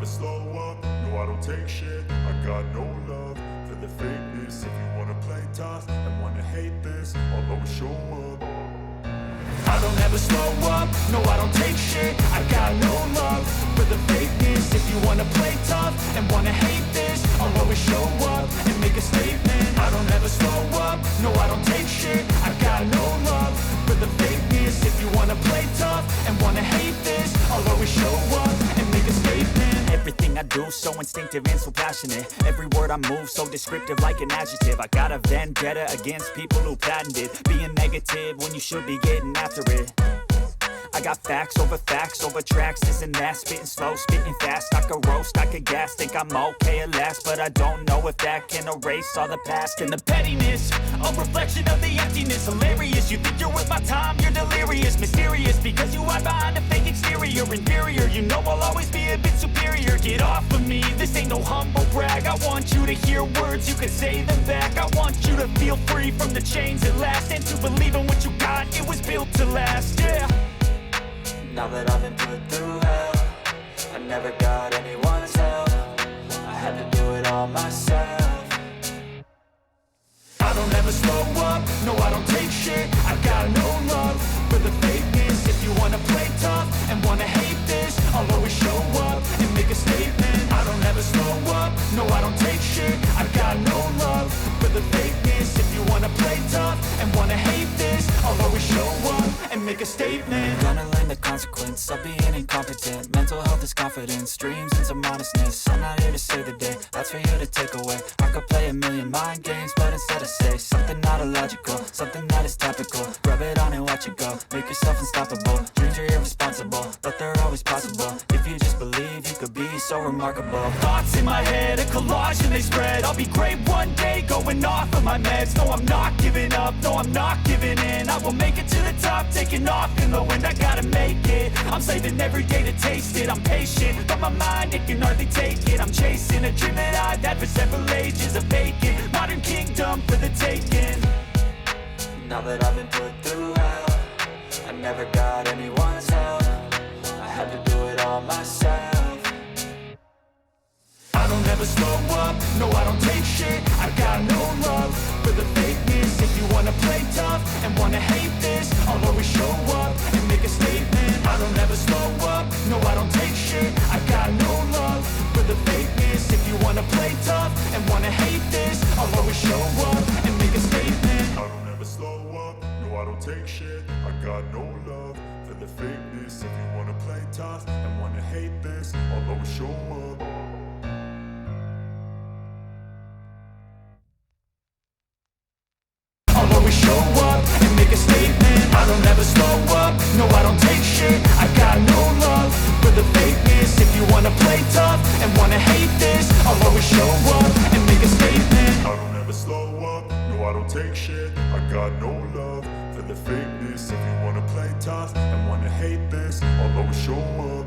slow up, no I don't take shit. I got no love for the fakeness. If you wanna play tough and wanna hate this, I'll always show up. I don't ever slow up, no I don't take shit. I got no love for the fakeness. If you wanna play tough and wanna hate this, I'll always show up and make a statement. I don't ever slow up, no I don't take shit. I got no love for the fakeness. If you wanna play tough and wanna hate this, I'll always show up and make a statement. Everything I do so instinctive and so passionate. Every word I move so descriptive like an adjective. I got a vendetta against people who patented being negative when you should be getting after it. I got facts over tracks, this and that. Spitting slow, spitting fast. I could roast, I could gas. Think I'm okay at last, but I don't know if that can erase all the past. And the pettiness, a reflection of the emptiness. Hilarious, you think you're worth my time, you're delirious. Mysterious, because you hide behind a fake exterior. Inferior, you know I'll always be a bit superior. Get off of me, this ain't no humble brag. I want you to hear words, you can say them back. I want you to feel free from the chains at last, and to believe in what you got, it was built to last, yeah. Now that I've been put through hell, I never got anyone's help. I had to do it all myself. I don't ever slow up, no I don't take shit. I got no love for the fakeness. If you wanna play tough and wanna hate this, I'll always show up and make a statement. I don't ever slow up, no I don't take shit. I got no love for the fakeness. If you wanna play tough and wanna hate this, I'll always show up and make a statement. Gonna learn the consequence of being incompetent. Mental health is confidence, dreams and some honestness. I'm not here to save the day, that's for you to take away. I could play a million mind games, but instead I say something not illogical, something that is topical. Rub it on and watch it go, make yourself unstoppable. Dreams are irresponsible, but they're always possible. If you just believe, you could be so remarkable. Thoughts in my head, a collage and they spread. I'll be great one day, going off of my meds. No, I'm not giving up, no, I'm not giving in. I will make it to the top, taking off in the wind. I gotta make it, I'm saving every day to taste it. I'm patient, but my mind, it can hardly take it. I'm chasing a dream that I've had for several ages. A vacant, modern kingdom for the taking. Now that I've been put through hell, I never got anyone's help. I had to do it all myself. I don't ever slow up, no I don't take shit. I got no love for the fakeness. If you wanna play tough and wanna hate this, I'll always show up and make a statement. I don't ever slow up, no I don't take shit. I got no love for the fakeness. If you wanna play tough and wanna hate this, I'll always show up and make a statement. I don't ever slow up, no I don't take shit. I got no love for the fakeness. If you wanna play tough and wanna hate this, I'll always show up. Show up and make a statement. I don't ever slow up, no I don't take shit. I got no love for the fakeness. If you wanna play tough and wanna hate this, I'll always show up and make a statement. I don't ever slow up, no I don't take shit. I got no love for the fakeness. If you wanna play tough and wanna hate this, I'll always show up.